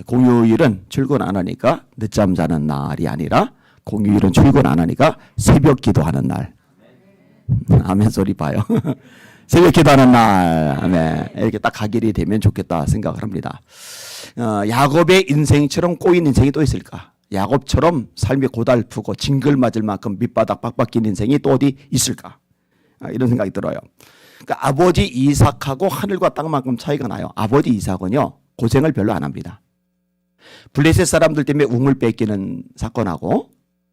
공휴일은 출근 안 하니까 늦잠 자는 날이 아니라 공휴일은 출근 안 하니까 새벽 기도하는 날. 아멘 소리 봐요. 새벽 기도하는 날. 아멘. 이렇게 딱 가길이 되면 좋겠다 생각을 합니다. 야곱의 인생처럼 꼬인 인생이 또 있을까? 야곱처럼 삶이 고달프고 징글맞을 만큼 밑바닥 빡빡 낀 인생이 또 어디 있을까? 이런 생각이 들어요. 그러니까 아버지 이삭하고 하늘과 땅만큼 차이가 나요. 아버지 이삭은요 고생을 별로 안 합니다. 블레셋 사람들 때문에 우물 뺏기는 사건하고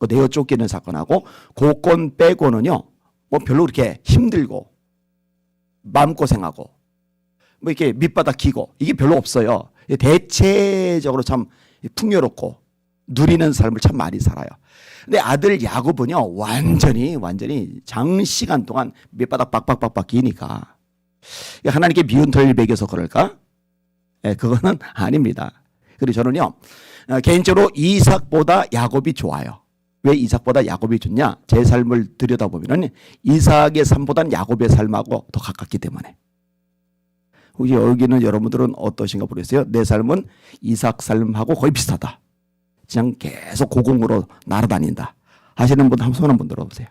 내어 쫓기는 사건하고 그건 빼고는요 뭐 별로 그렇게 힘들고 마음고생하고 뭐 이렇게 밑바닥 기고 이게 별로 없어요. 대체적으로 참 풍요롭고 누리는 삶을 참 많이 살아요. 근데 아들 야곱은요 완전히 장시간 동안 밑바닥 빡빡 기니까 하나님께 미운 털 먹여서 그럴까? 그거는 아닙니다. 그리고 저는요 개인적으로 이삭보다 야곱이 좋아요. 왜 이삭보다 야곱이 좋냐? 제 삶을 들여다보면 이삭의 삶보다는 야곱의 삶하고 더 가깝기 때문에. 혹시 여기는 여러분들은 어떠신가 모르겠어요. 내 삶은 이삭 삶하고 거의 비슷하다. 그냥 계속 고공으로 날아다닌다 하시는 분 한번 손 한번 들어보세요.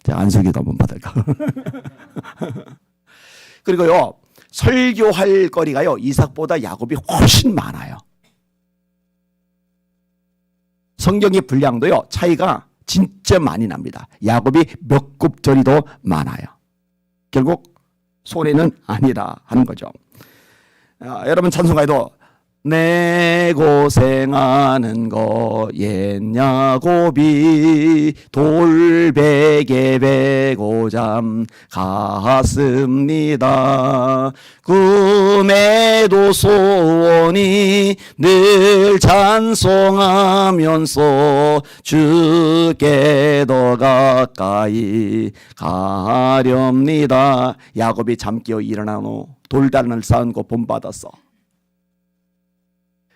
제가 안수기도 한번 받을까. 그리고요 설교할 거리가요 이삭보다 야곱이 훨씬 많아요. 성경의 분량도요 차이가 진짜 많이 납니다. 야곱이 몇 곱절이 더 많아요. 결국 손해는 아니라 하는 거죠. 여러분 찬송가에도 내 고생하는 거 옛 야곱이 돌베개 베고 잠 갔습니다. 꿈에도 소원이 늘 찬송하면서 주께 더 가까이 가렵니다. 야곱이 잠 깨어 일어난 후 돌단을 쌓은 거 본받았어.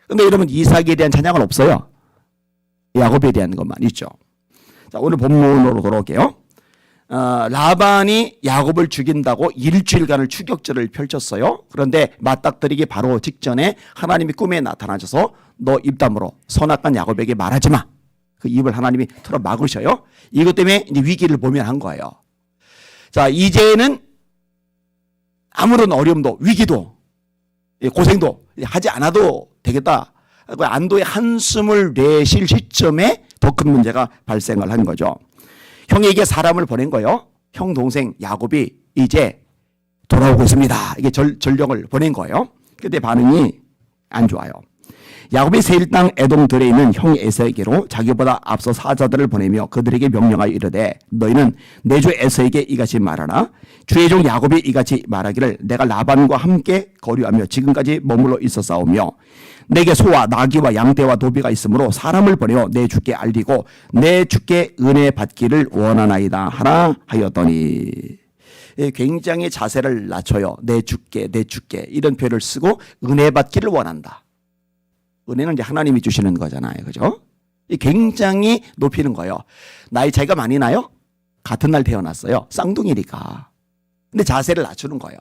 근데 여러분 이삭에 대한 찬양은 없어요. 야곱에 대한 것만 있죠. 자, 오늘 본문으로 돌아올게요. 라반이 야곱을 죽인다고 일주일간을 추격전을 펼쳤어요. 그런데 맞닥뜨리기 바로 직전에 하나님이 꿈에 나타나셔서 너 입 다물어 선악한 야곱에게 말하지 마. 그 입을 하나님이 틀어 막으셔요. 이것 때문에 이제 위기를 모면한 거예요. 자, 이제는 아무런 어려움도 위기도 고생도 하지 않아도 되겠다. 안도의 한숨을 내쉴 시점에 더 큰 문제가 발생을 한 거죠. 형에게 사람을 보낸 거예요. 형 동생 야곱이 이제 돌아오고 있습니다. 이게 전령을 보낸 거예요. 그때 반응이 안 좋아요. 야곱이 세일 땅 에돔 들에 있는 형 에서에게로 자기보다 앞서 사자들을 보내며 그들에게 명령하여 이르되 너희는 내 주 에서에게 이같이 말하라. 주의 종 야곱이 이같이 말하기를 내가 라반과 함께 거류하며 지금까지 머물러 있었사오며 내게 소와 나귀와 양떼와 도비가 있으므로 사람을 보내어 내 주께 알리고 내 주께 은혜 받기를 원하나이다 하라 하였더니 굉장히 자세를 낮춰요. 내 주께 이런 표현을 쓰고 은혜 받기를 원한다. 은혜는 이제 하나님이 주시는 거잖아요. 그죠? 굉장히 높이는 거예요. 나이 차이가 많이 나요? 같은 날 태어났어요. 쌍둥이니까. 근데 자세를 낮추는 거예요.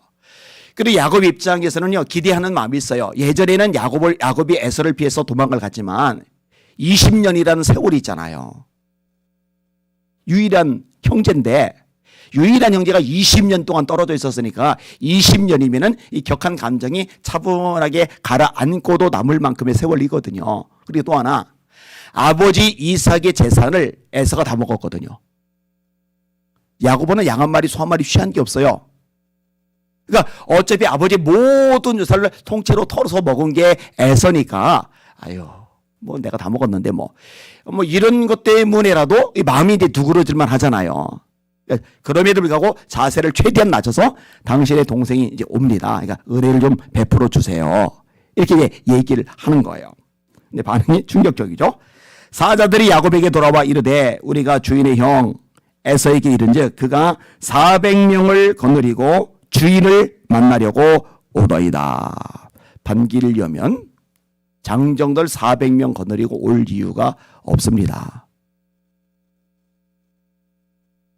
그리고 야곱 입장에서는요, 기대하는 마음이 있어요. 예전에는 야곱이 에서를 피해서 도망을 갔지만 20년이라는 세월이 있잖아요. 유일한 형제인데 유일한 형제가 20년 동안 떨어져 있었으니까 20년이면은 이 격한 감정이 차분하게 가라앉고도 남을 만큼의 세월이거든요. 그리고 또 하나, 아버지 이삭의 재산을 에서가 다 먹었거든요. 야곱은 양 한 마리, 소 한 마리 취한 게 없어요. 그러니까 어차피 아버지 모든 유산을 통째로 털어서 먹은 게 에서니까, 아유, 뭐 내가 다 먹었는데 뭐 이런 것 때문에라도 이 마음이 이제 두그러질만 하잖아요. 그럼에도 불구하고 자세를 최대한 낮춰서 당신의 동생이 이제 옵니다. 그러니까 은혜를 좀 베풀어 주세요. 이렇게 얘기를 하는 거예요. 근데 반응이 충격적이죠. 사자들이 야곱에게 돌아와 이르되 우리가 주인의 형 에서에게 이른즉 그가 400명을 거느리고 주인을 만나려고 오더이다. 반기를 여면 장정들 400명 거느리고 올 이유가 없습니다.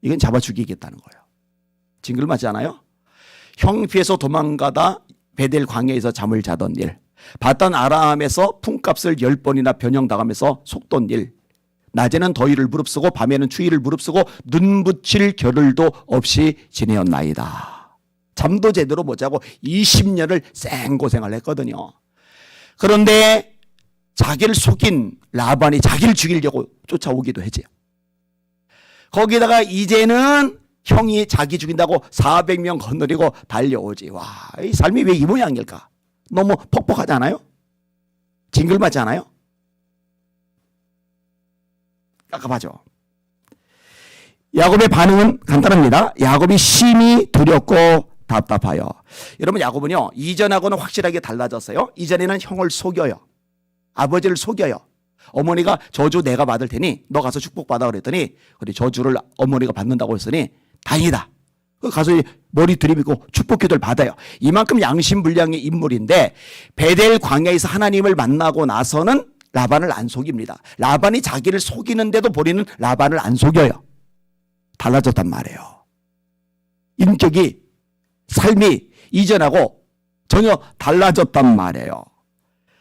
이건 잡아 죽이겠다는 거예요. 징글맞지 않아요? 형 피해서 도망가다 베델 광야에서 잠을 자던 일, 바단 아람에서 품값을 10번이나 변형당하면서 속돈 일. 낮에는 더위를 무릅쓰고 밤에는 추위를 무릅쓰고 눈 붙일 겨를도 없이 지내었나이다. 잠도 제대로 못 자고 20년을 생고생을 했거든요. 그런데 자기를 속인 라반이 자기를 죽이려고 쫓아오기도 했지요. 거기다가 이제는 형이 자기 죽인다고 400명 거느리고 달려오지. 와, 이 삶이 왜 이 모양일까? 너무 퍽퍽하지 않아요? 징글맞지 않아요? 깝깝하죠. 야곱의 반응은 간단합니다. 야곱이 심히 두렵고 답답하여. 여러분, 야곱은요 이전하고는 확실하게 달라졌어요. 이전에는 형을 속여요. 아버지를 속여요. 어머니가 저주 내가 받을 테니 너 가서 축복받아 그랬더니 우리 저주를 어머니가 받는다고 했으니 다행이다. 가서 머리 들이밀고 축복기도를 받아요. 이만큼 양심불량의 인물인데 베델 광야에서 하나님을 만나고 나서는 라반을 안 속입니다. 라반이 자기를 속이는데도 본인은 라반을 안 속여요. 달라졌단 말이에요. 인격이, 삶이 이전하고 전혀 달라졌단 말이에요.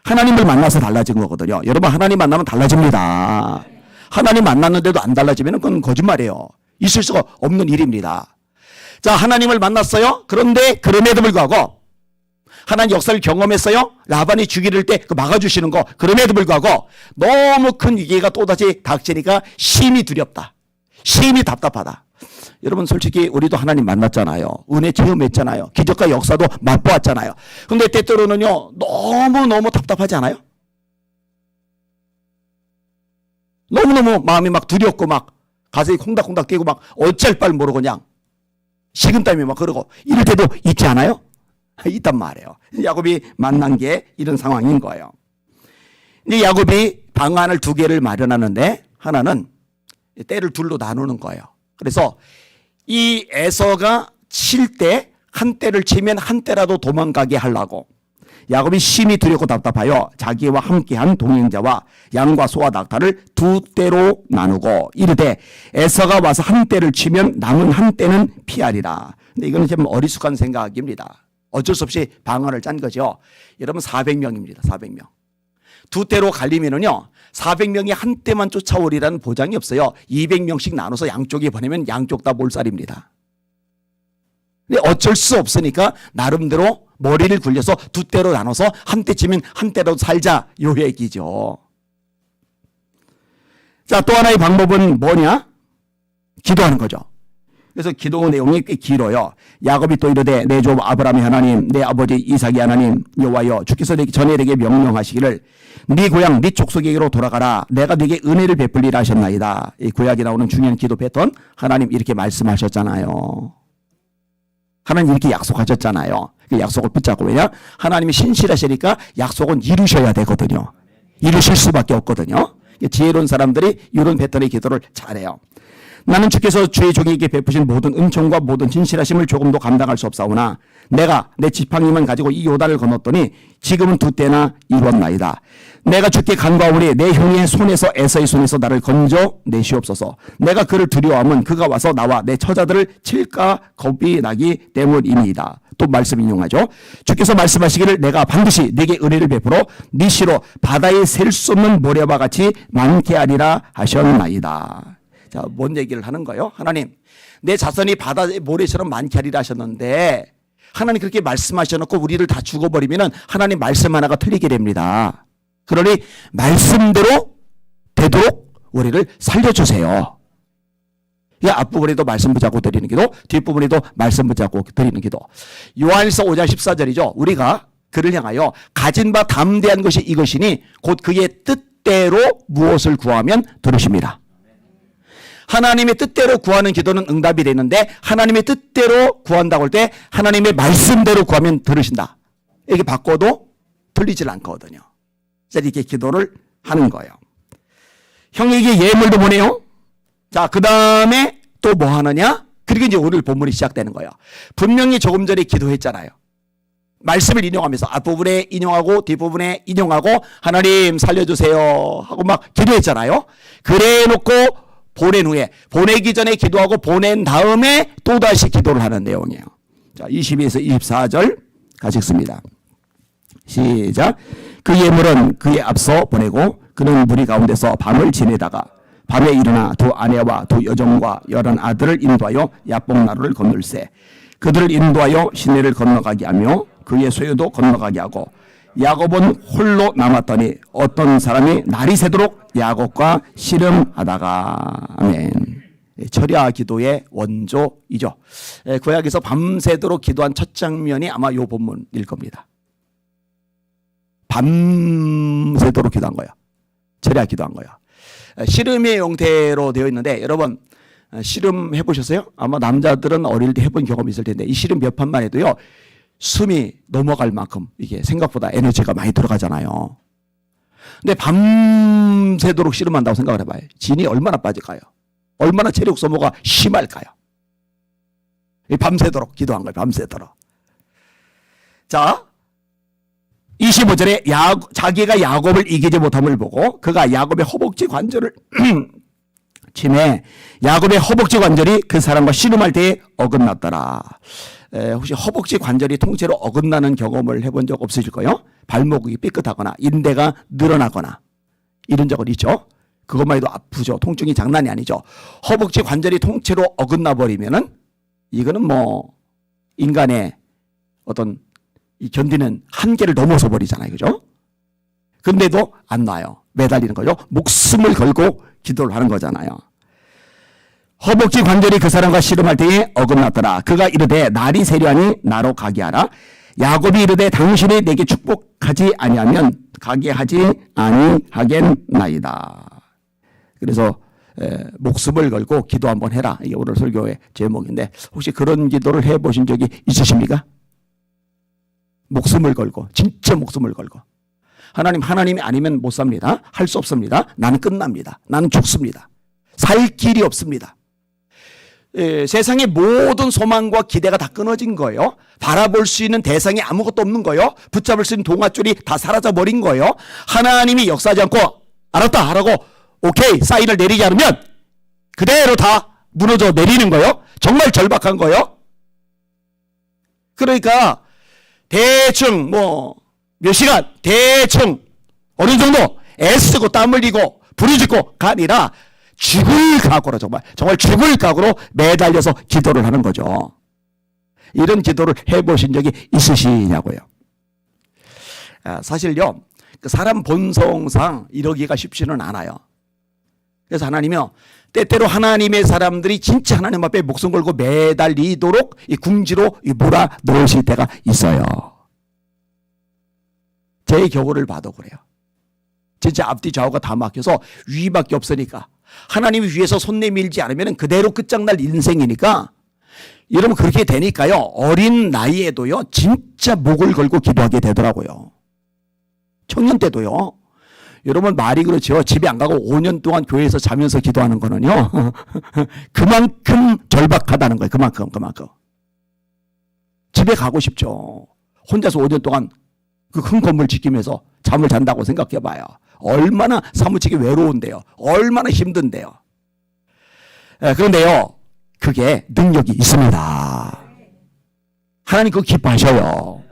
하나님을 만나서 달라진 거거든요. 여러분, 하나님 만나면 달라집니다. 하나님 만났는데도 안 달라지면 그건 거짓말이에요. 있을 수가 없는 일입니다. 자, 하나님을 만났어요. 그런데 그럼에도 불구하고 하나님 역사를 경험했어요. 라반이 죽이를 때 그 막아주시는 거. 그럼에도 불구하고 너무 큰 위기가 또다시 닥치니까 심히 두렵다. 심히 답답하다. 여러분, 솔직히 우리도 하나님 만났잖아요. 은혜 체험했잖아요. 기적과 역사도 맛보았잖아요. 근데 때때로는요 너무너무 답답하지 않아요? 너무너무 마음이 막 두렵고 막 가슴이 콩닥콩닥 뛰고 막 어쩔 바를 모르고 그냥 식은땀이 막 흐르고 이럴 때도 있지 않아요? 있단 말이에요. 야곱이 만난 게 이런 상황인 거예요. 이제 야곱이 방안을 2개를 마련하는데 하나는 때를 둘로 나누는 거예요. 그래서 이 에서가 칠 때 한 때를 치면 한 때라도 도망가게 하려고 야곱이 심히 두렵고 답답하여 자기와 함께한 동행자와 양과 소와 낙타를 2때로 나누고 이르되 에서가 와서 한 때를 치면 남은 한 때는 피하리라. 근데 이거는 좀 어리숙한 생각입니다. 어쩔 수 없이 방안을 짠 거죠. 여러분, 400명입니다. 400명. 2때로 갈리면은요 400명이 한 때만 쫓아오리라는 보장이 없어요. 200명씩 나눠서 양쪽에 보내면 양쪽 다 몰살입니다. 근데 어쩔 수 없으니까 나름대로 머리를 굴려서 2때로 나눠서 한 때 치면 한 때로 살자, 요 얘기죠. 자, 또 하나의 방법은 뭐냐? 기도하는 거죠. 그래서 기도 내용이 꽤 길어요. 야곱이 또 이르되 내 조 아브라함의 하나님, 내 아버지 이삭의 하나님 여호와여, 주께서 전에 내게 명령하시기를 네 고향 네 족속에게로 돌아가라. 내가 네게 은혜를 베풀리라 하셨나이다. 이 구약에 나오는 중요한 기도 패턴, 하나님 이렇게 말씀하셨잖아요. 하나님 이렇게 약속하셨잖아요. 그 약속을 붙잡고, 왜냐? 하나님이 신실하시니까 약속은 이루셔야 되거든요. 이루실 수밖에 없거든요. 지혜로운 사람들이 이런 패턴의 기도를 잘해요. 나는 주께서 주의 종에게 베푸신 모든 은총과 모든 진실하심을 조금도 감당할 수 없사오나 내가 내 지팡이만 가지고 이 요단을 건넜더니 지금은 2때나 이뤘나이다. 내가 주께 간과하오니 내 형의 손에서 에서의 손에서 나를 건져 내시옵소서. 내가 그를 두려워하면 그가 와서 나와 내 처자들을 칠까 겁이 나기 때문이니이다. 또 말씀 인용하죠. 주께서 말씀하시기를 내가 반드시 네게 은혜를 베풀어 네 시로 바다에 셀 수 없는 모래와 같이 많게 하리라 하셨나이다. 자, 뭔 얘기를 하는 거예요? 하나님, 내 자손이 바다의 모래처럼 많게 하리라 하셨는데 하나님 그렇게 말씀하셔놓고 우리를 다 죽어버리면 하나님 말씀 하나가 틀리게 됩니다. 그러니 말씀대로 되도록 우리를 살려주세요. 이 앞부분에도 말씀 붙잡고 드리는 기도, 뒷부분에도 말씀 붙잡고 드리는 기도. 요한일서 5장 14절이죠. 우리가 그를 향하여 가진 바 담대한 것이 이것이니 곧 그의 뜻대로 무엇을 구하면 들으십니다. 하나님의 뜻대로 구하는 기도는 응답이 되는데 하나님의 뜻대로 구한다고 할 때 하나님의 말씀대로 구하면 들으신다. 이렇게 바꿔도 틀리질 않거든요. 이렇게 기도를 하는 거예요. 형에게 예물도 보내요. 자, 그 다음에 또 뭐 하느냐? 그리고 이제 오늘 본문이 시작되는 거예요. 분명히 조금 전에 기도했잖아요. 말씀을 인용하면서 앞부분에 인용하고 뒷부분에 인용하고 하나님 살려주세요 하고 막 기도했잖아요. 그래 놓고 보낸 후에, 보내기 전에 기도하고 보낸 다음에 또다시 기도를 하는 내용이에요. 자, 22에서 24절 같이 읽습니다. 시작. 그 예물은 그에 앞서 보내고 그는 무리 가운데서 밤을 지내다가 밤에 일어나 두 아내와 두 여종과 11 아들을 인도하여 야복나루를 건널세. 그들을 인도하여 시내를 건너가게 하며 그의 소유도 건너가게 하고 야곱은 홀로 남았더니 어떤 사람이 날이 새도록 야곱과 씨름하다가. 아멘. 철야 기도의 원조이죠. 구약에서 밤새도록 기도한 첫 장면이 아마 이 본문일 겁니다. 밤새도록 기도한 거야. 철야 기도한 거야. 씨름의 형태로 되어 있는데 여러분 씨름 해보셨어요? 아마 남자들은 어릴 때 해본 경험이 있을 텐데 이 씨름 몇 판만 해도요 숨이 넘어갈 만큼 이게 생각보다 에너지가 많이 들어가잖아요. 근데 밤새도록 씨름한다고 생각을 해봐요. 진이 얼마나 빠질까요? 얼마나 체력 소모가 심할까요? 밤새도록 기도한 거예요. 밤새도록. 자 25절에 자기가 야곱을 이기지 못함을 보고 그가 야곱의 허벅지 관절을 침해 야곱의 허벅지 관절이 그 사람과 씨름할 때에 어긋났더라. 혹시 허벅지 관절이 통째로 어긋나는 경험을 해본 적 없으실 거예요? 발목이 삐끗하거나 인대가 늘어나거나 이런 적은 있죠. 그것만 해도 아프죠. 통증이 장난이 아니죠. 허벅지 관절이 통째로 어긋나 버리면은 이거는 뭐 인간의 어떤 이 견디는 한계를 넘어서 버리잖아요. 그죠? 근데도 안 놔요. 매달리는 거죠. 목숨을 걸고 기도를 하는 거잖아요. 허벅지 관절이 그 사람과 씨름할 때에 어긋났더라. 그가 이르되 날이 새려하니 나로 가게 하라. 야곱이 이르되 당신이 내게 축복하지 아니하면 가게 하지 아니하겠나이다. 그래서 목숨을 걸고 기도 한번 해라. 이게 오늘 설교의 제목인데 혹시 그런 기도를 해보신 적이 있으십니까? 목숨을 걸고 진짜 목숨을 걸고 하나님이 아니면 못 삽니다. 할 수 없습니다. 나는 끝납니다. 나는 죽습니다. 살 길이 없습니다. 세상의 모든 소망과 기대가 다 끊어진 거예요. 바라볼 수 있는 대상이 아무것도 없는 거예요. 붙잡을 수 있는 동아줄이 다 사라져 버린 거예요. 하나님이 역사하지 않고 알았다 하라고 오케이 사인을 내리지 않으면 그대로 다 무너져 내리는 거예요. 정말 절박한 거예요. 그러니까 대충 뭐 몇 시간 대충 어느 정도 애쓰고 땀 흘리고 부르짖고가 아니라 죽을 각오로 정말 죽을 각오로 매달려서 기도를 하는 거죠. 이런 기도를 해보신 적이 있으시냐고요. 사실요 사람 본성상 이러기가 쉽지는 않아요. 그래서 하나님이요 때때로 하나님의 사람들이 진짜 하나님 앞에 목숨 걸고 매달리도록 이 궁지로 몰아 넣으실 때가 있어요. 제 경우를 봐도 그래요. 진짜 앞뒤 좌우가 다 막혀서 위밖에 없으니까 하나님이 위에서 손 내밀지 않으면 그대로 끝장날 인생이니까 여러분 그렇게 되니까요 어린 나이에도요 진짜 목을 걸고 기도하게 되더라고요. 청년 때도요. 여러분 말이 그렇죠. 집에 안 가고 5년 동안 교회에서 자면서 기도하는 거는요 그만큼 절박하다는 거예요. 그만큼 집에 가고 싶죠. 혼자서 5년 동안 그 큰 건물 지키면서 잠을 잔다고 생각해 봐요. 얼마나 사무치게 외로운데요. 얼마나 힘든데요. 그런데요 그게 능력이 있습니다. 하나님 그거 기뻐하셔요.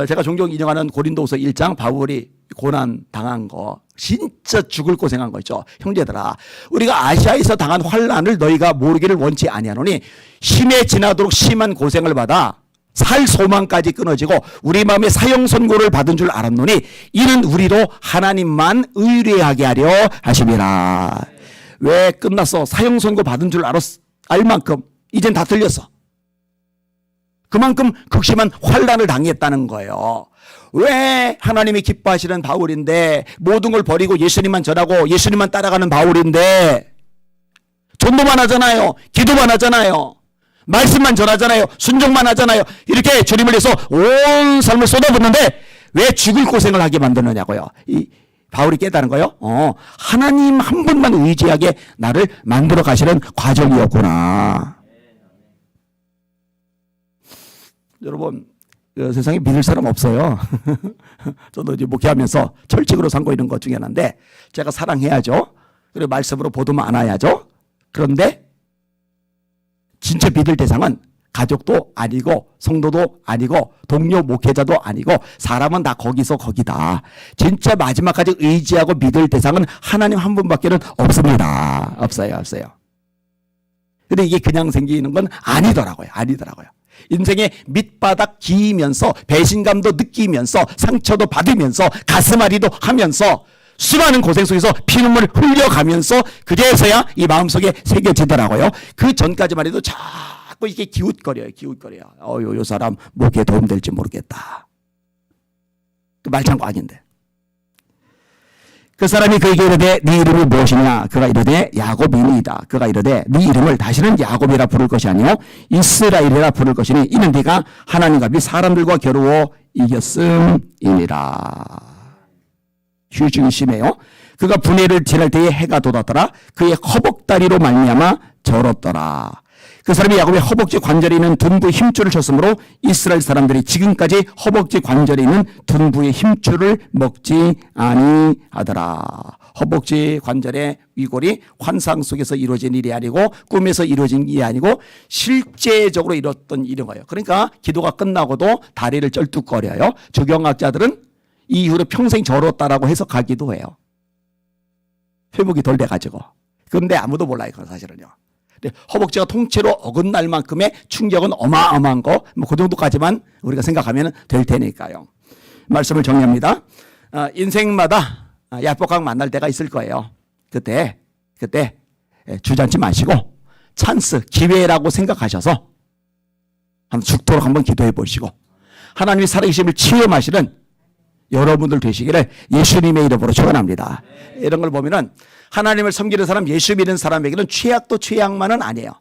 제가 종종 인용하는 고린도후서 1장 바울이 고난 당한 거 진짜 죽을 고생한 거 있죠. 형제들아 우리가 아시아에서 당한 환난을 너희가 모르기를 원치 아니하노니 심해 지나도록 심한 고생을 받아 살 소망까지 끊어지고 우리 마음에 사형 선고를 받은 줄 알았노니 이는 우리로 하나님만 의뢰하게 하려 하심이라. 왜 끝났어? 사형 선고 받은 줄 알 만큼 이젠 다 틀렸어. 그만큼 극심한 환난을 당했다는 거예요. 왜 하나님이 기뻐하시는 바울인데 모든 걸 버리고 예수님만 전하고 예수님만 따라가는 바울인데 전도만 하잖아요. 기도만 하잖아요. 말씀만 전하잖아요. 순종만 하잖아요. 이렇게 주님을 위해서 온 삶을 쏟아붓는데 왜 죽을 고생을 하게 만드느냐고요. 이 바울이 깨달은 거요. 하나님 한 분만 의지하게 나를 만들어 가시는 과정이었구나. 여러분 세상에 믿을 사람 없어요. 저도 이제 목회하면서 철칙으로 삼고 있는 것 중에 하나인데 제가 사랑해야죠. 그리고 말씀으로 보도만 안아야죠. 그런데 진짜 믿을 대상은 가족도 아니고 성도도 아니고 동료 목회자도 아니고 사람은 다 거기서 거기다. 진짜 마지막까지 의지하고 믿을 대상은 하나님 한 분밖에는 없습니다. 없어요. 근데 이게 그냥 생기는 건 아니더라고요. 인생의 밑바닥 기이면서 배신감도 느끼면서 상처도 받으면서 가슴앓이도 하면서 수많은 고생 속에서 피눈물을 흘려가면서 그제서야 이 마음속에 새겨지더라고요. 그 전까지만 해도 자꾸 이게 기웃거려요. 요 사람 목에 도움될지 모르겠다. 그 말창고 아닌데. 그 사람이 그에게 이르되 네 이름이 무엇이냐? 그가 이르되 야곱이니이다. 그가 이르되 네 이름을 다시는 야곱이라 부를 것이 아니요 이스라엘이라 부를 것이니 이는 네가 하나님과 및 사람들과 겨루어 이겼음이니라. 휴증이 심해요. 그가 분해를 지날 때에 해가 돋았더라. 그의 허벅다리로 말미암아 절었더라. 그 사람이 야곱의 허벅지 관절에 있는 둔부의 힘줄을 쳤으므로 이스라엘 사람들이 지금까지 허벅지 관절에 있는 둔부의 힘줄을 먹지 아니하더라. 허벅지 관절의 위골이 환상 속에서 이루어진 일이 아니고 꿈에서 이루어진 일이 아니고 실제적으로 이뤘던 일인 거예요. 그러니까 기도가 끝나고도 다리를 쩔뚝거려요. 조경학자들은 이 이후로 평생 절었다라고 해석하기도 해요. 회복이 덜 돼가지고. 그런데 아무도 몰라요. 그건 사실은요. 허벅지가 통째로 어긋날 만큼의 충격은 어마어마한 거, 그 정도까지만 우리가 생각하면 될 테니까요. 말씀을 정리합니다. 인생마다 야복강 만날 때가 있을 거예요. 그때 주저앉지 마시고 찬스, 기회라고 생각하셔서 죽도록 한번 기도해 보시고 하나님의 살아계심을 체험하시는 여러분들 되시기를 예수님의 이름으로 축원합니다. 이런 걸 보면은 하나님을 섬기는 사람, 예수 믿는 사람에게는 최악도 최악만은 아니에요.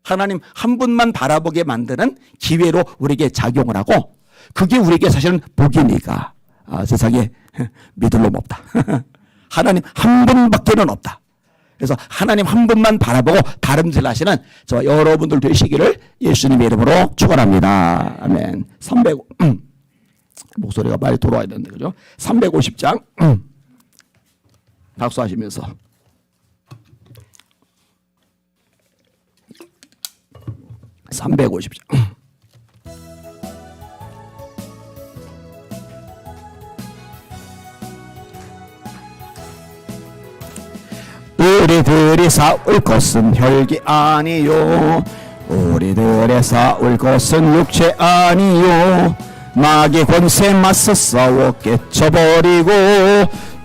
하나님 한 분만 바라보게 만드는 기회로 우리에게 작용을 하고 그게 우리에게 사실은 복이니까 세상에 믿을 놈 없다. 하나님 한 분밖에는 없다. 그래서 하나님 한 분만 바라보고 다름질 하시는 저 여러분들 되시기를 예수님의 이름으로 축원합니다. 아멘. 목소리가 많이 돌아와야 되는데 그죠? 350장 박수하시면서 우리들이 싸울 것은 혈기 아니요 우리들의 싸울 것은 육체 아니요 마귀 권세 맞서 싸워 깨쳐버리고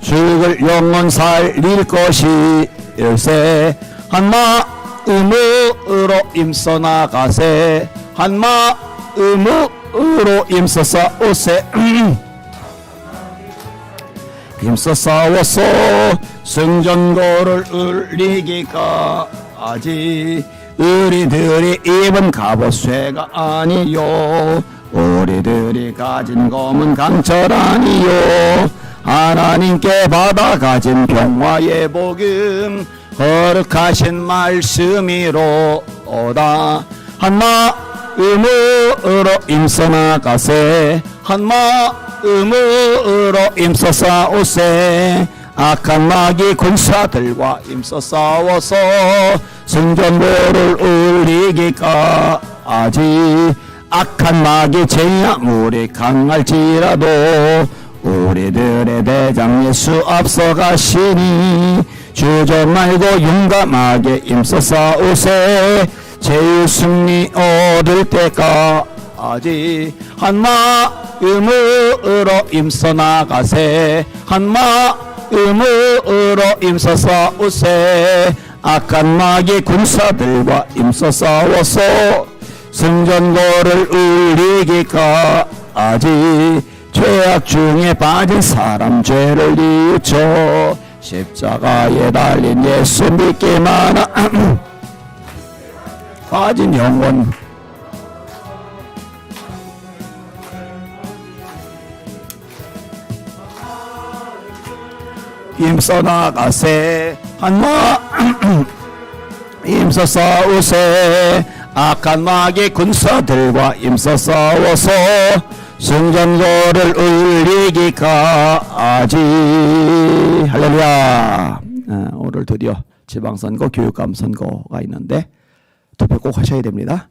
죽을 영혼 살릴 것이 일세 한 마음으로 임서 나가세 한 마음으로 임서 싸우세 힘써 싸워서 승전거를 울리기까지 우리들이 입은 갑옷쇠가 아니요 우리들이 가진 검은 강철 아니요 하나님께 받아 가진 평화의 복음 거룩하신 말씀이로다 한 마음으로 임서 나가세 한 마음으로 임서 싸우세 악한 마귀 군사들과 임서 싸워서 승전보를 울리기까지 악한 마귀 제아무리 강할지라도 우리들의 대장 예수 앞서가시니 주저 말고 용감하게 임서 싸우세 제일 승리 얻을 때까지 한 마음으로 임서 나가세 한 마음으로 임서 싸우세 악한 마귀 군사들과 임서 싸워서 승전거를 울리기까지 죄악 중에 빠진 사람 죄를 뉘우쳐 십자가에 달린 예수 믿기만 빠진 영혼 임서 나가세 한마 임서 싸우세 악한 마귀 군사들과 임서 싸워서 승전거를 울리기까지 할렐루야. 오늘 드디어 지방선거 교육감 선거가 있는데 투표 꼭 하셔야 됩니다.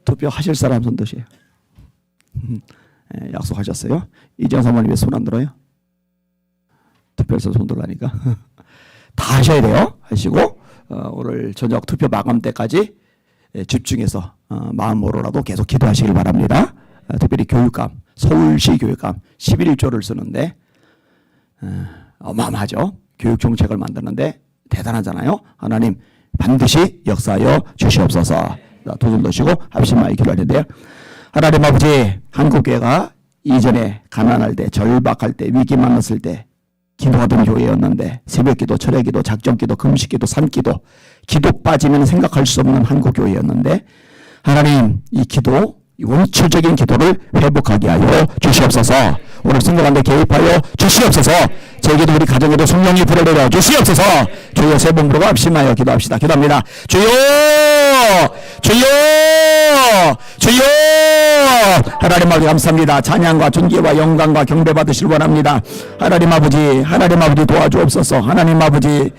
투표하실 사람 손 드세요. 예, 약속하셨어요? 이재영 사모님 왜 손 안 들어요? 투표해서 손 들라니까. 다 하셔야 돼요. 하시고 오늘 저녁 투표 마감 때까지 집중해서 마음으로라도 계속 기도하시길 바랍니다. 특별히 교육감, 서울시 교육감 11조를 쓰는데 어마어마하죠. 교육 정책을 만드는데 대단하잖아요. 하나님 반드시 역사하여 주시옵소서. 두 손 드시고 합심하여 기도할 텐데요. 하나님 아버지, 한국교회가 이전에 가난할 때, 절박할 때, 위기 만났을 때 기도하던 교회였는데 새벽기도, 철야기도, 작정기도, 금식기도, 산기도, 기도 빠지면 생각할 수 없는 한국교회였는데 하나님 이 기도, 이 원초적인 기도를 회복하게 하여 주시옵소서. 오늘 생각하는데 개입하여 주시옵소서. 저에게도 우리 가정에도 성령이 불을 내려 주시옵소서. 주여 세 번 부르고 합심하여 기도합시다. 기도합니다. 주여, 주여, 주여. 하나님 아버지 감사합니다. 찬양과 존귀와 영광과 경배 받으시길 원합니다. 하나님 아버지 도와주옵소서. 하나님 아버지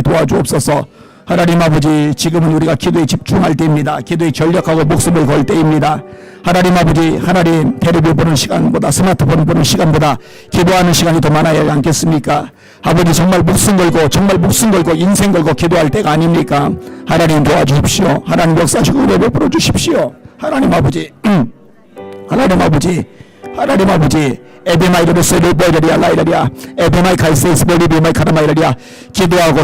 도와주옵소서. 하나님 아버지, 지금은 우리가 기도에 집중할 때입니다. 기도에 전력하고 목숨을 걸 때입니다. 하나님 아버지, 하나님 텔레비 보는 시간보다, 스마트폰 보는 시간보다 기도하는 시간이 더 많아야 하지 않겠습니까? 아버지, 정말 목숨 걸고 인생 걸고 기도할 때가 아닙니까? 하나님 도와주십시오. 하나님 역사하시고 은혜 베풀어 주십시오. 하나님 아버지, 하나님 아버지, 에베마이르 세르보이리아 라이라리아 에베마이 카이세스 볼리비마이 카라마이라리아 기도하고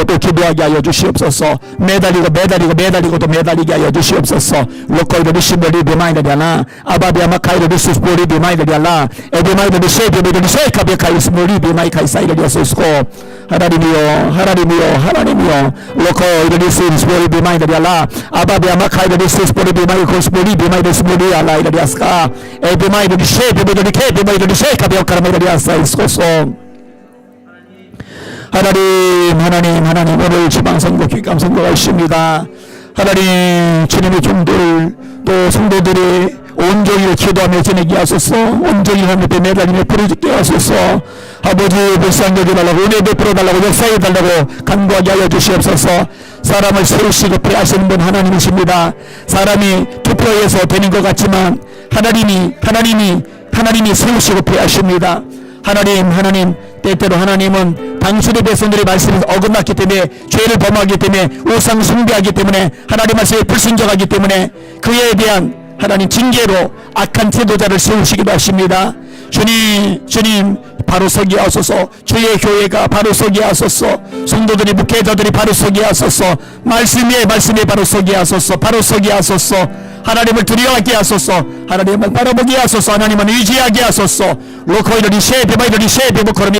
또 기도하게 하여 주시옵소서. 매달리고 또 매달리게 하여 주시옵소서. 로코이르 시볼리비마이라리아나 아바비아마 카이르 스볼리비마이라리아라 에베마이르 세르보이리아 세카베 카이스 볼리비마이 카이사이라리아소스코. 하나님이여 로코이르 스볼리비마이라리아라 아바비아마 카이르 스볼리비마이 코스볼리비마이 스볼리아라이라리아스카 에베마이르 세르보이리아 하나님 오늘 지방선거 기감선거가 있습니다. 하나님 주님의 종들 또 성도들이 온종일 기도하며 지내게 하소서. 온종일 하나님 앞에 매달리며 부르짖게 하소서. 아버지 불쌍히 여겨달라고 은혜 베풀어 달라고 역사해 달라고 간구하게 하여 주시옵소서. 사람을 세우시고 패하시는 분 하나님이십니다. 사람이 투표해서 되는 것 같지만 하나님이 세우시고 패하십니다. 하나님 때때로 하나님은 당신의 백성들의 말씀을 어긋났기 때문에 죄를 범하기 때문에 우상 숭배하기 때문에 하나님 말씀에 불순종하기 때문에 그에 대한 하나님 징계로 악한 태도자를 세우시기도 하십니다. 주님 바로 서게 하소서. 주의 교회가 바로 서게 하소서. 성도들이 목회자들이 바로 서게 하소서. 말씀에 바로 서게 하소서. 하나님을 두려워하게 하소서. 하나님을 바라보게 하소서. 하나님을 의지하게 하소서. 로코이더리 셰베바이더리 셰베보코르미